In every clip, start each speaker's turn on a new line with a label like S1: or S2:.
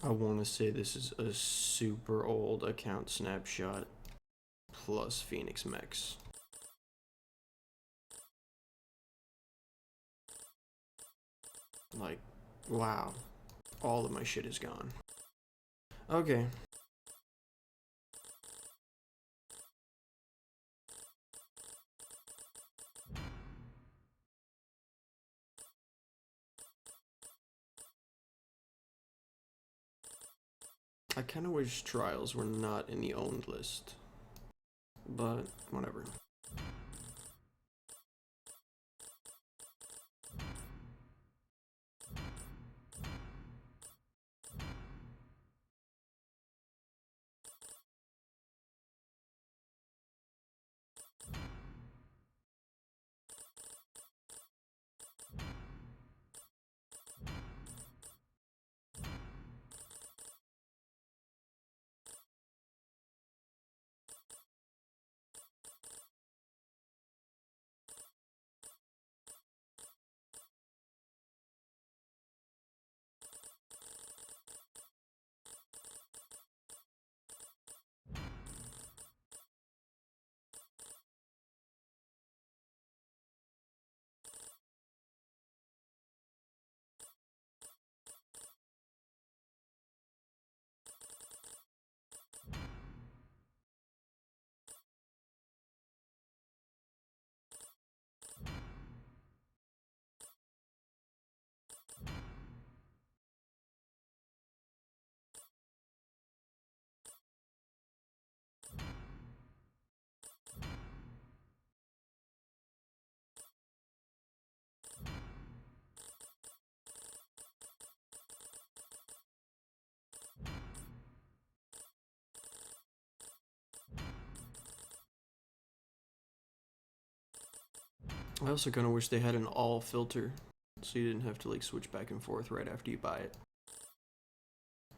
S1: I want to say this is a super old account snapshot plus Phoenix Mechs. Like, wow. All of my shit is gone. Okay. I kind of wish trials were not in the owned list. But, whatever. I also kind of wish they had an all filter, so you didn't have to like switch back and forth right after you buy it.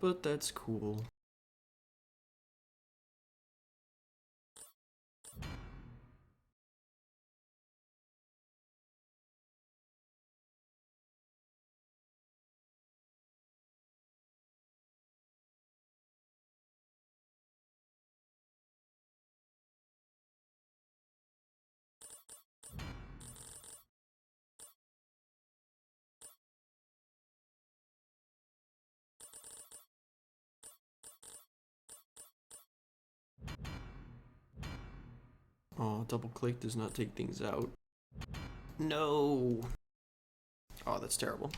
S1: But that's cool. Oh, double click does not take things out. No. Oh, that's terrible.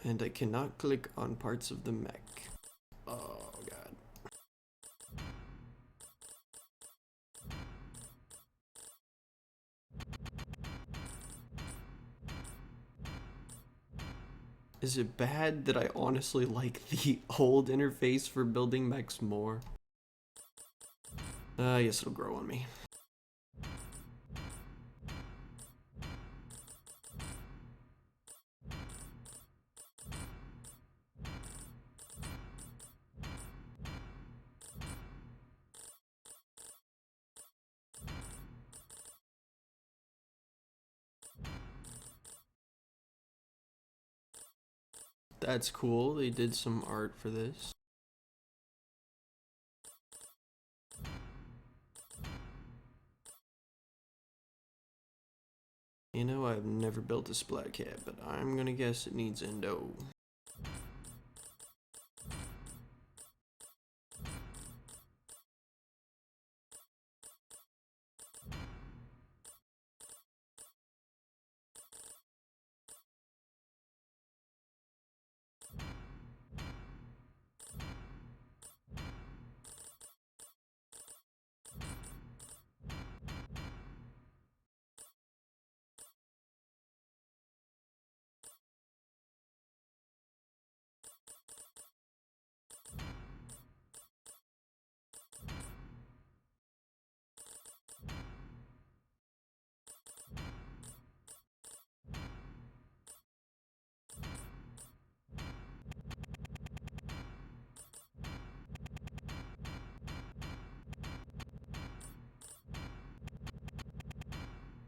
S1: And I cannot click on parts of the mech. Oh, God. Is it bad that I honestly like the old interface for building mechs more? I guess it'll grow on me. That's cool. They did some art for this. You know, I've never built a Splatcat, but I'm gonna guess it needs endo.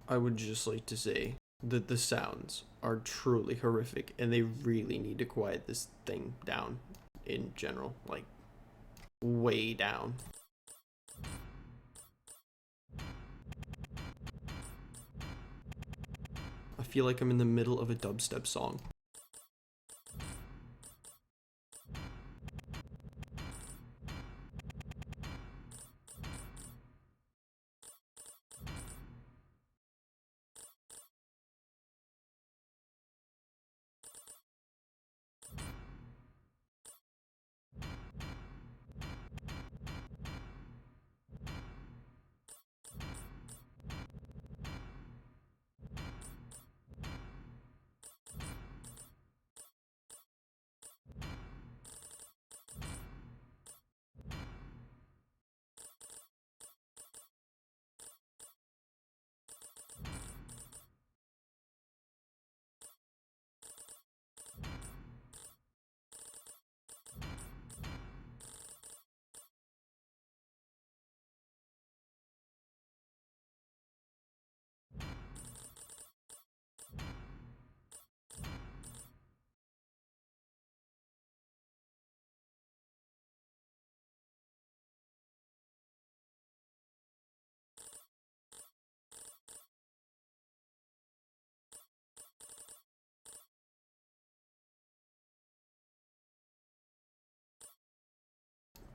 S1: I would just like to say The sounds are truly horrific, and they really need to quiet this thing down in general, like way down. I feel like I'm in the middle of a dubstep song.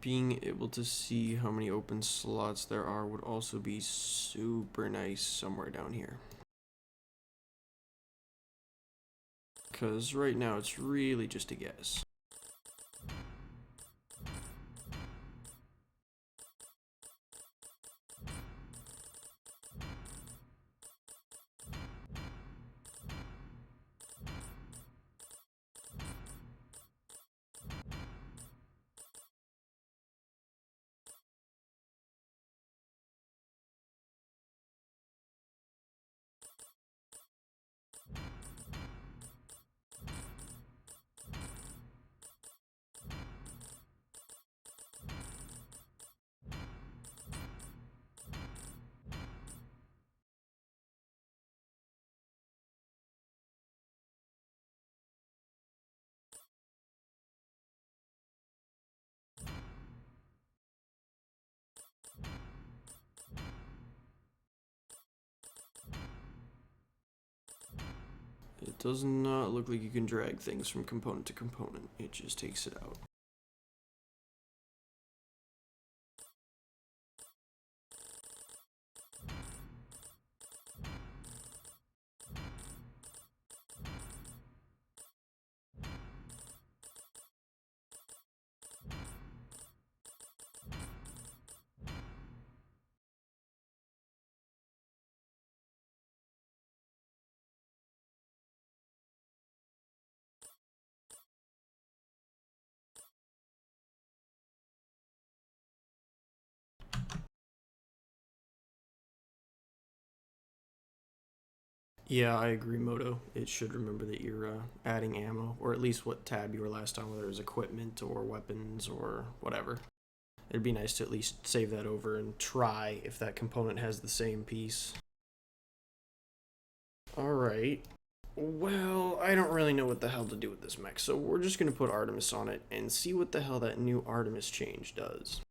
S1: Being able to see how many open slots there are would also be super nice somewhere down here. Because right now it's really just a guess. It does not look like you can drag things from component to component. It just takes it out. Yeah, I agree, Moto. It should remember that you're adding ammo, or at least what tab you were last on, whether it was equipment or weapons or whatever. It'd be nice to at least save that over and try if that component has the same piece. Alright. Well, I don't really know what the hell to do with this mech, so we're just going to put Artemis on it and see what the hell that new Artemis change does.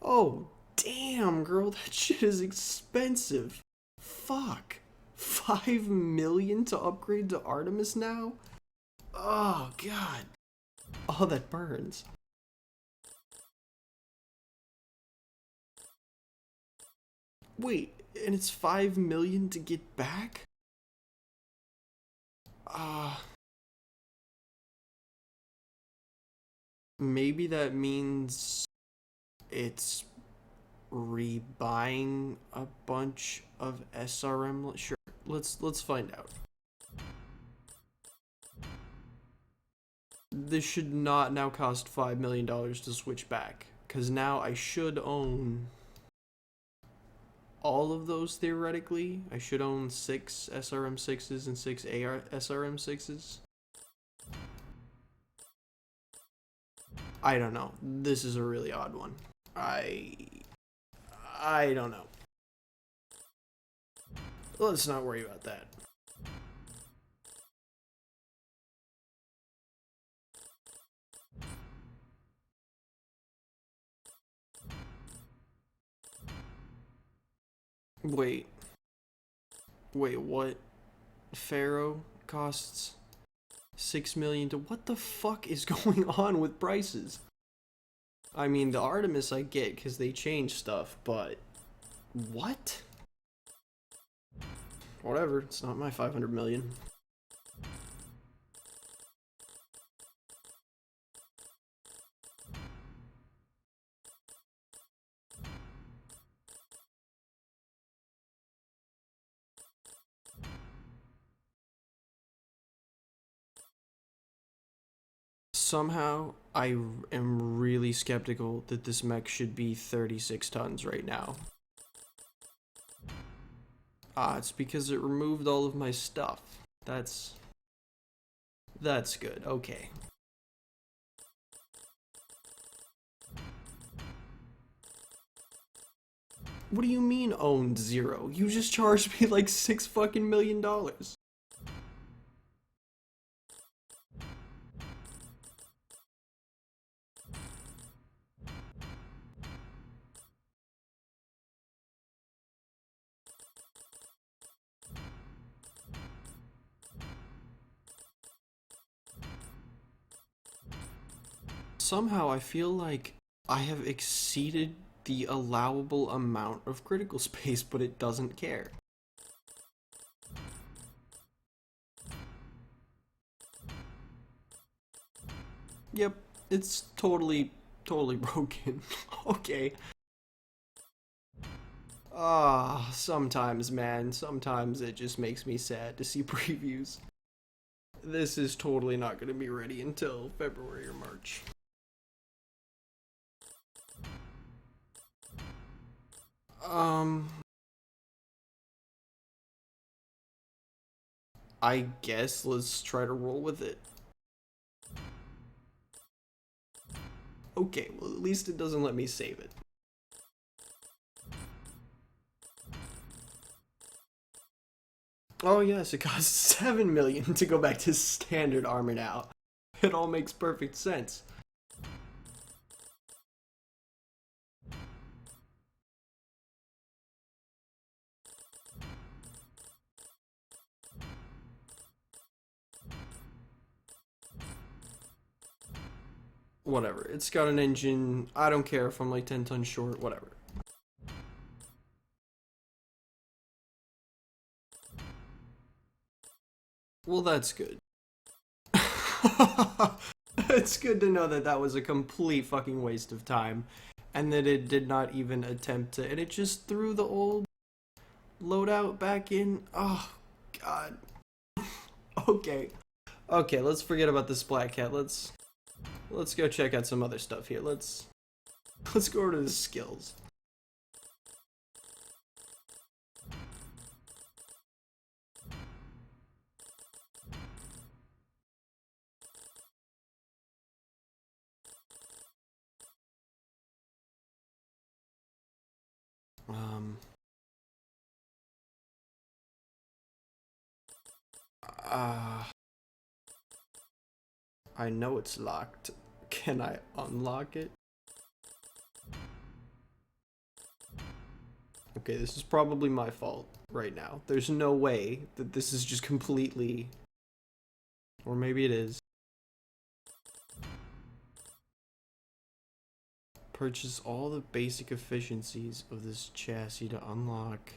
S1: Oh, damn, girl, that shit is expensive. Fuck. 5 million to upgrade to Artemis now? Oh, God. Oh, that burns. Wait, and it's 5 million to get back? Ah. Maybe that means it's rebuying a bunch of SRM. Sure, let's find out. This should not now cost $5 million to switch back, because now I should own all of those theoretically. I should own 6 SRM6s and 6 AR SRM6s. I don't know. This is a really odd one. I I don't know. Let's not worry about that. Wait. Wait, what? Pharaoh costs 6 million to what the fuck is going on with prices? I mean, the Artemis I get because they change stuff, but what? Whatever, it's not my 500 million. Somehow, I am really skeptical that this mech should be 36 tons right now. It's because it removed all of my stuff. That's good. Okay. What do you mean owned zero? You just charged me like $6 fucking million. Somehow I feel like I have exceeded the allowable amount of critical space, but it doesn't care. Yep, it's totally broken. Okay. Sometimes, man, sometimes it just makes me sad to see previews. This is totally not going to be ready until February or March. I guess let's try to roll with it. Okay, well, at least it doesn't let me save it. Oh yes, it costs 7 million to go back to standard armor now. It all makes perfect sense. Whatever, it's got an engine. I don't care if I'm like 10 tons short, whatever. Well, that's good. It's good to know that that was a complete fucking waste of time and that it did not even attempt to, and it just threw the old loadout back in. Oh, God. Okay. Okay, let's forget about the Splatcat. Let's go check out some other stuff here. Let's go over to the skills. Um uh I know it's locked. Can I unlock it? Okay, this is probably my fault right now. There's no way that this is just completely... Or maybe it is. Purchase all the basic efficiencies of this chassis to unlock...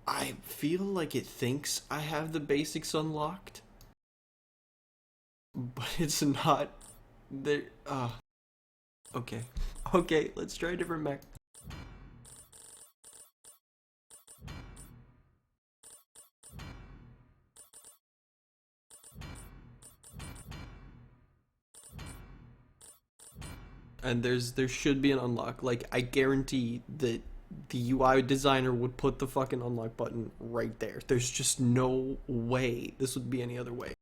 S1: I feel like it thinks I have the basics unlocked. But it's not... There... Okay. Okay, let's try a different mech. And there should be an unlock. Like, I guarantee that the UI designer would put the fucking unlock button right there. There's just no way this would be any other way.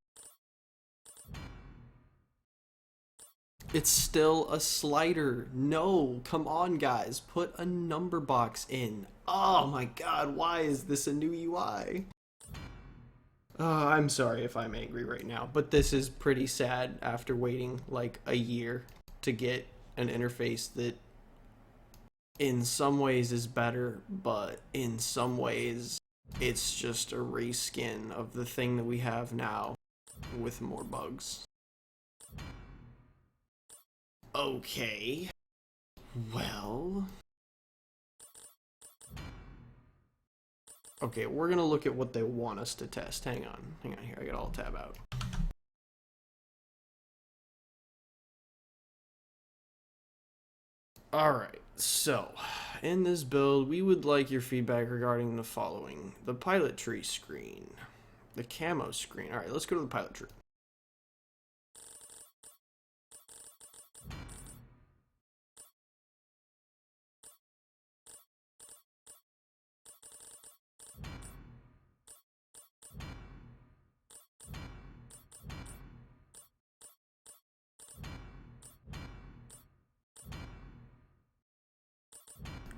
S1: It's still a slider. No, come on, guys. Put a number box in. Oh my god, why is this a new UI? I'm sorry if I'm angry right now, but this is pretty sad after waiting like a year to get an interface that in some ways is better, but in some ways it's just a reskin of the thing that we have now with more bugs. Okay. Well. Okay, we're gonna look at what they want us to test. Hang on here, I got all tab out. Alright, so in this build, we would like your feedback regarding the following: the pilot tree screen, the camo screen. Alright, let's go to the pilot tree.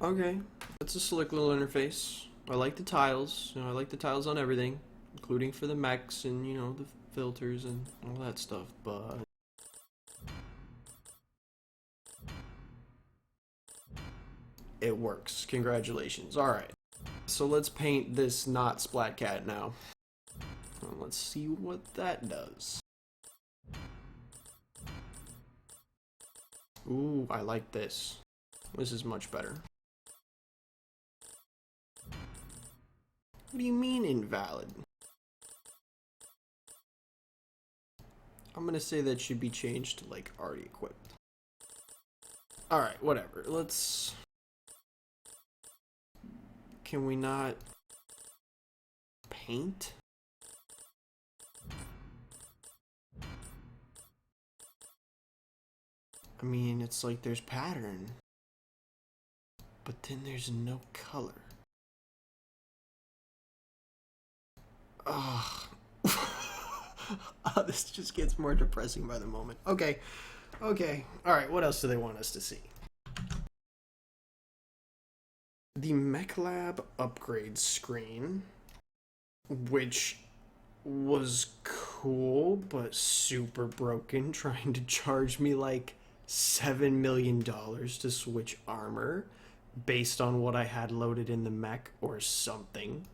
S1: Okay, that's a slick little interface. I like the tiles. I like the tiles on everything, including for the mechs and, the filters and all that stuff, but it works. Congratulations. Alright, so let's paint this not Splatcat now. Let's see what that does. Ooh, I like this. This is much better. What do you mean invalid? I'm gonna say that should be changed to like already equipped. Alright, whatever. Let's... Can we not paint? I mean, it's like there's pattern, but then there's no color. Ugh. Oh, this just gets more depressing by the moment. Okay. Alright, what else do they want us to see? The Mech Lab upgrade screen, which was cool, but super broken, trying to charge me like $7 million to switch armor based on what I had loaded in the mech or something.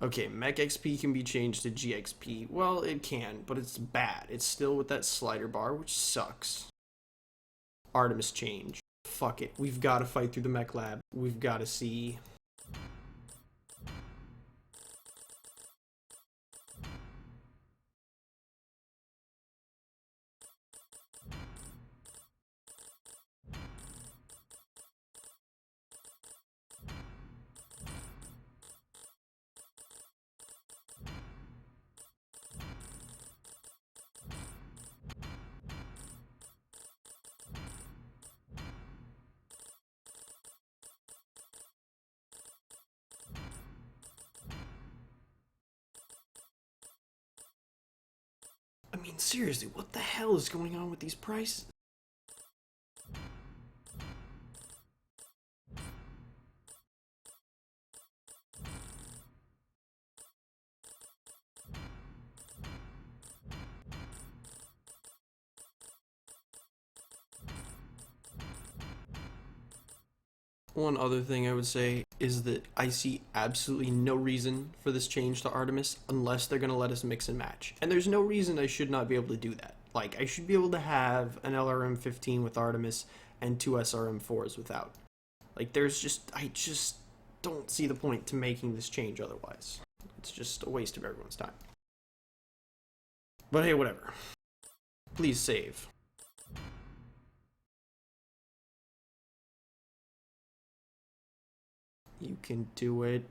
S1: Okay, Mech XP can be changed to GXP. Well, it can, but it's bad. It's still with that slider bar, which sucks. Artemis change. Fuck it. We've got to fight through the Mech Lab. We've got to see... I mean, seriously, what the hell is going on with these prices? One other thing I would say is that I see absolutely no reason for this change to Artemis unless they're going to let us mix and match. And there's no reason I should not be able to do that. Like, I should be able to have an LRM-15 with Artemis and two SRM-4s without. Like, I just don't see the point to making this change otherwise. It's just a waste of everyone's time. But hey, whatever. Please save. You can do it.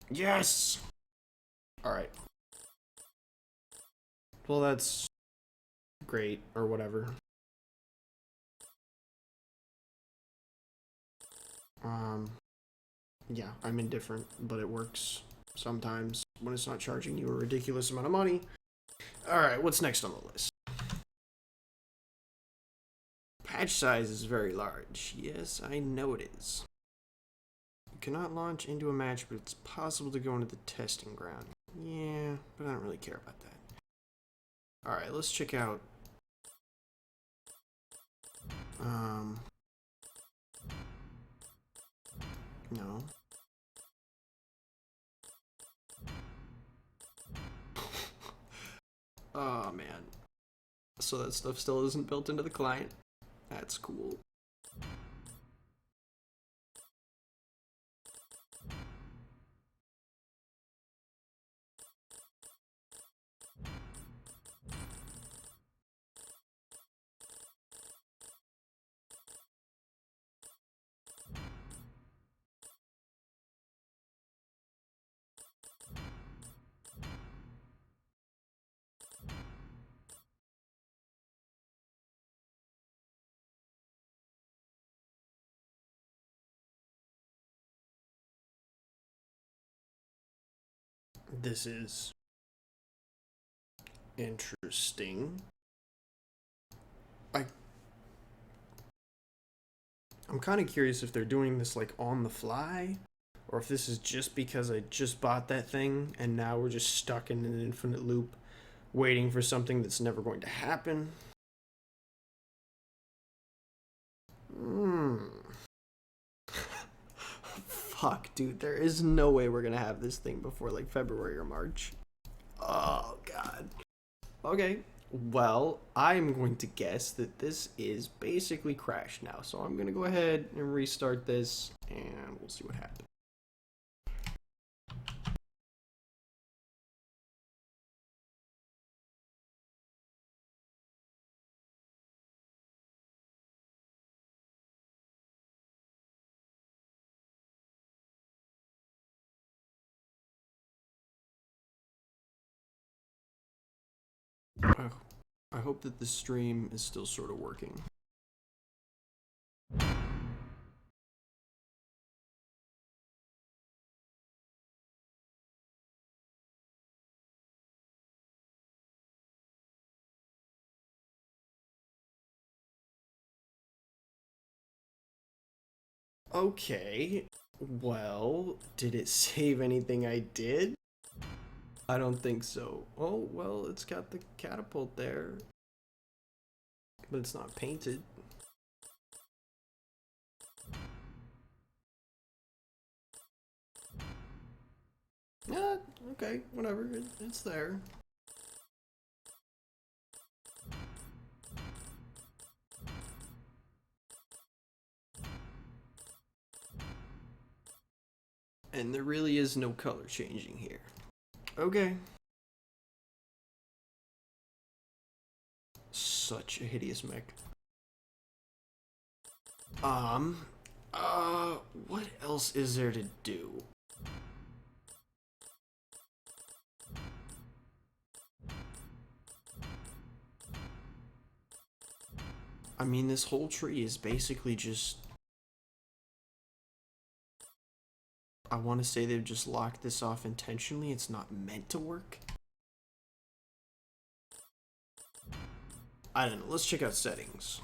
S1: Yes! Alright. Well, that's great, or whatever. Yeah, I'm indifferent, but it works sometimes when it's not charging you a ridiculous amount of money. Alright, what's next on the list? hatch size is very large. Yes, I know it is. You cannot launch into a match, but it's possible to go into the testing ground. Yeah, but I don't really care about that. Alright, let's check out... No. Oh, man. So that stuff still isn't built into the client? That's cool. This is interesting. I'm kind of curious if they're doing this like on the fly, or if this is just because I just bought that thing and now we're just stuck in an infinite loop waiting for something that's never going to happen. Fuck, dude, there is no way we're gonna have this thing before like February or March. Oh, God. Okay, well, I'm going to guess that this is basically crashed now. So I'm going to go ahead and restart this, and we'll see what happens. I hope that the stream is still sort of working. Okay, well, did it save anything I did? I don't think so. Oh, well, it's got the catapult there, but it's not painted. Yeah, okay, whatever, it's there. And there really is no color changing here. Okay. Such a hideous mech. What else is there to do? I mean, this whole tree is basically just... I want to say they've just locked this off intentionally. It's not meant to work. I don't know. Let's check out settings.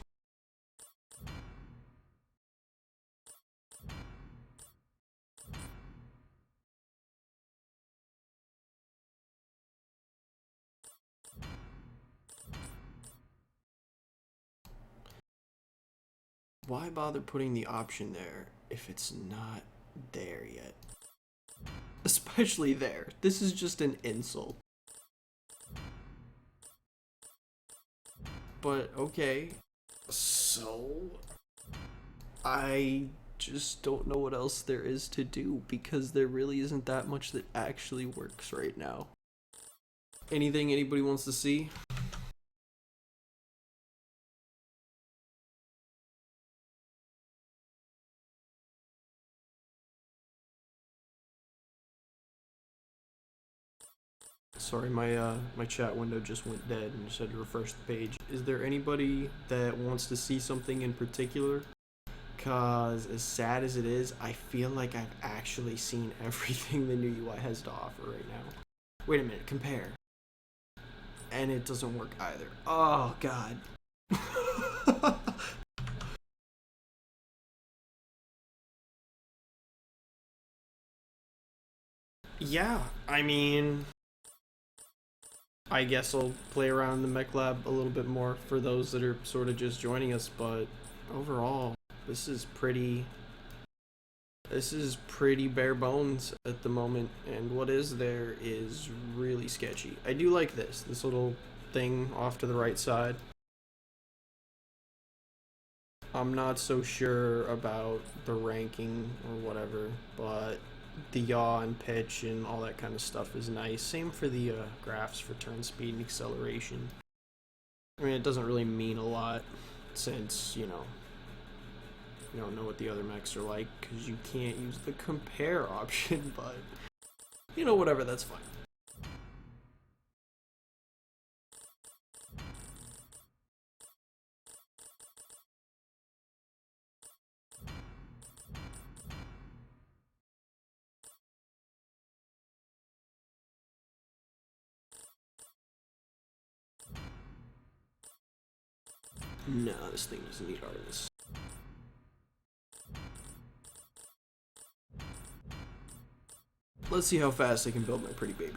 S1: Why bother putting the option there if it's not there yet? Especially there. This is just an insult. But okay. So I just don't know what else there is to do because there really isn't that much that actually works right now. Anything anybody wants to see? Sorry, my chat window just went dead and just had to refresh the page. Is there anybody that wants to see something in particular? Cause as sad as it is, I feel like I've actually seen everything the new UI has to offer right now. Wait a minute, compare. And it doesn't work either. Oh, God. Yeah, I mean, I guess I'll play around in the Mech Lab a little bit more for those that are sort of just joining us, but overall, this is pretty. This is pretty bare bones at the moment, and what is there is really sketchy. I do like this little thing off to the right side. I'm not so sure about the ranking or whatever, but the yaw and pitch and all that kind of stuff is nice. Same for the graphs for turn speed and acceleration. I mean, it doesn't really mean a lot since, you don't know what the other mechs are like because you can't use the compare option, but, whatever, that's fine. No, this thing doesn't need Artemis. Let's see how fast I can build my pretty baby.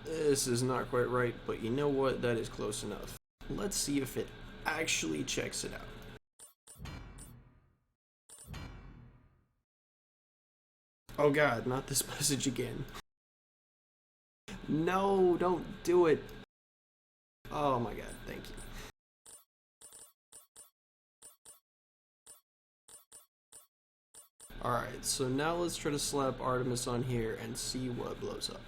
S1: This is not quite right, but you know what? That is close enough. Let's see if it actually checks it out. Oh god, not this message again. No, don't do it. Oh my god, thank you. Alright, so now let's try to slap Artemis on here and see what blows up.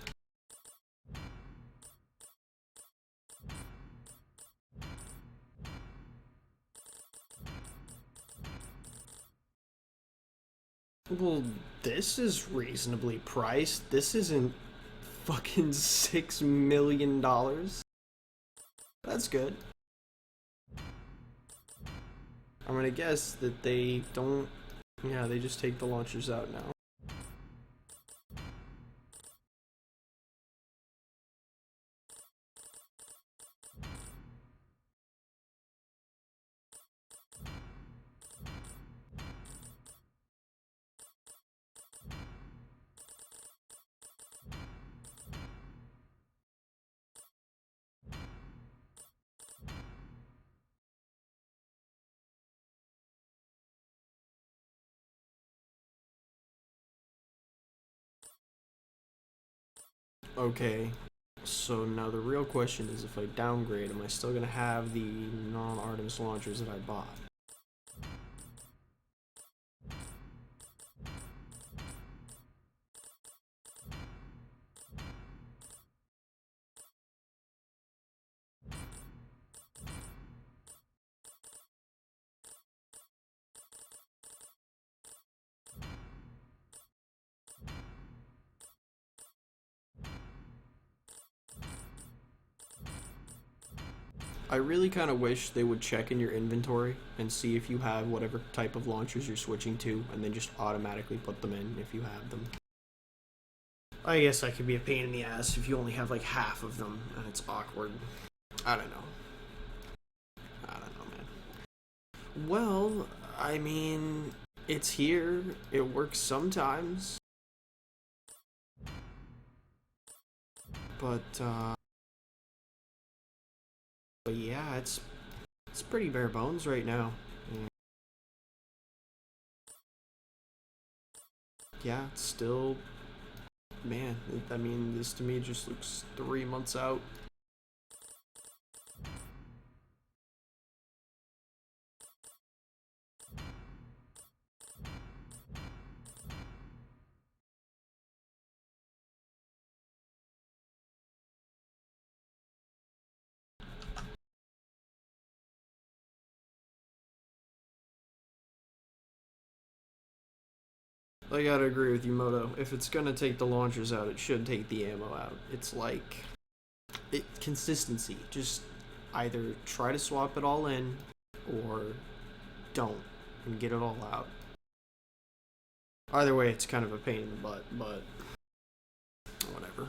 S1: Well, this is reasonably priced. This isn't fucking $6 million. That's good. I'm gonna guess that they don't. Yeah, they just take the launchers out now. Okay, so now the real question is if I downgrade, am I still gonna have the non-Artemis launchers that I bought? I really kind of wish they would check in your inventory and see if you have whatever type of launchers you're switching to, and then just automatically put them in if you have them. I guess that could be a pain in the ass if you only have like half of them, and it's awkward. I don't know. I don't know, man. Well, I mean, it's here. It works sometimes. But yeah, it's pretty bare bones right now. Yeah, it's still, man. I mean, this to me just looks 3 months out. I gotta agree with you, Moto. If it's gonna take the launchers out, it should take the ammo out. It's like consistency. Just either try to swap it all in, or don't and get it all out. Either way, it's kind of a pain in the butt, but whatever.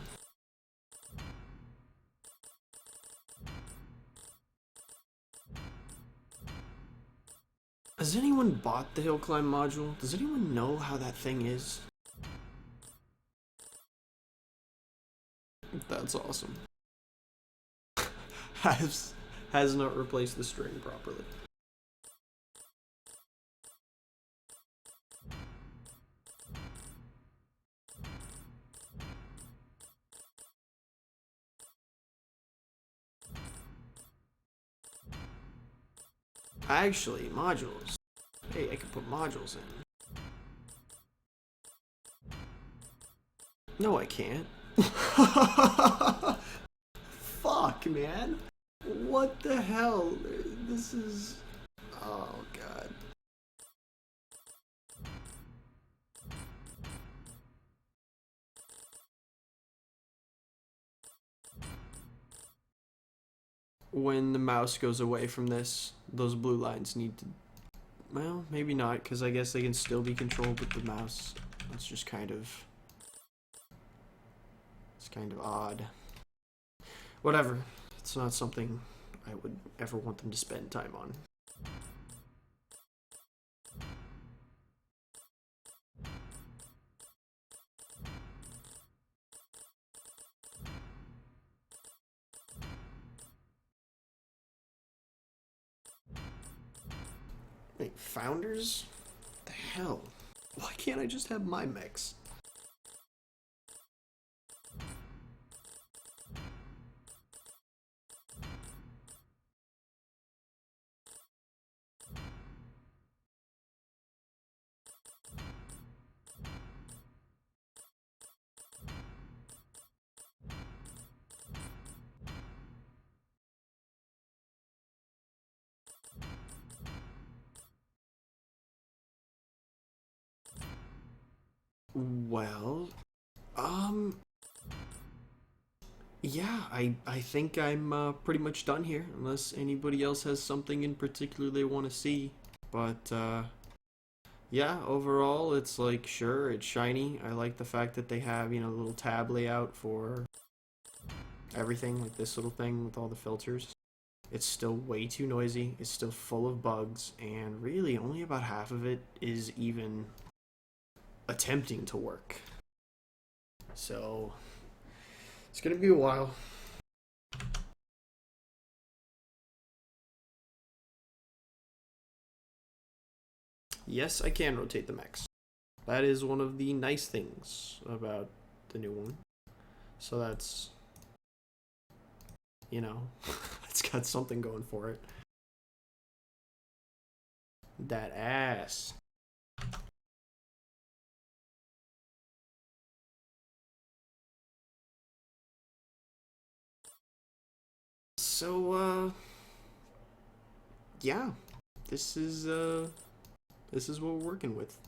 S1: Has anyone bought the hill climb module? Does anyone know how that thing is? That's awesome. has not replaced the string properly. Actually, modules. Hey, I can put modules in. No, I can't. Fuck, man. What the hell? This is... Oh, God. When the mouse goes away from this, those blue lines need to... Well, maybe not, because I guess they can still be controlled with the mouse. It's just kind of... It's kind of odd. Whatever. It's not something I would ever want them to spend time on. Wait, founders? What the hell? Why can't I just have my mechs? Well, yeah, I think I'm pretty much done here, unless anybody else has something in particular they want to see. But yeah, overall, it's like, sure, it's shiny. I like the fact that they have, you know, a little tab layout for everything, like this little thing with all the filters. It's still way too noisy, it's still full of bugs, and really only about half of it is even attempting to work. So, it's gonna be a while. Yes, I can rotate the mechs. That is one of the nice things about the new one. So that's, you know, it's got something going for it. That ass. So, yeah, this is what we're working with.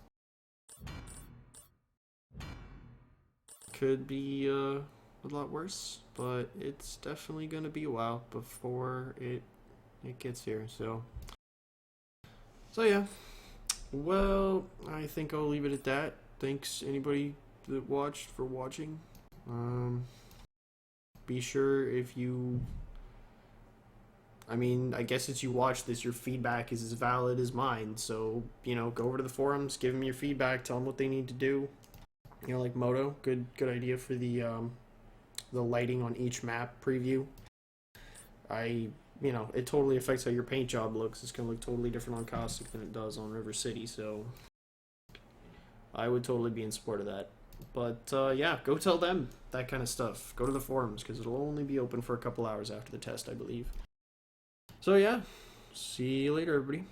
S1: Could be a lot worse, but it's definitely gonna be a while before it it gets here. So yeah. Well, I think I'll leave it at that. Thanks anybody that watched for watching. Be sure if you, I mean, I guess since you watch this, your feedback is as valid as mine. So, you know, go over to the forums, give them your feedback, tell them what they need to do. You know, like Moto, good idea for the lighting on each map preview. You know, it totally affects how your paint job looks. It's gonna look totally different on Caustic than it does on River City. So, I would totally be in support of that. But yeah, go tell them that kind of stuff. Go to the forums because it'll only be open for a couple hours after the test, I believe. So yeah, see you later, everybody.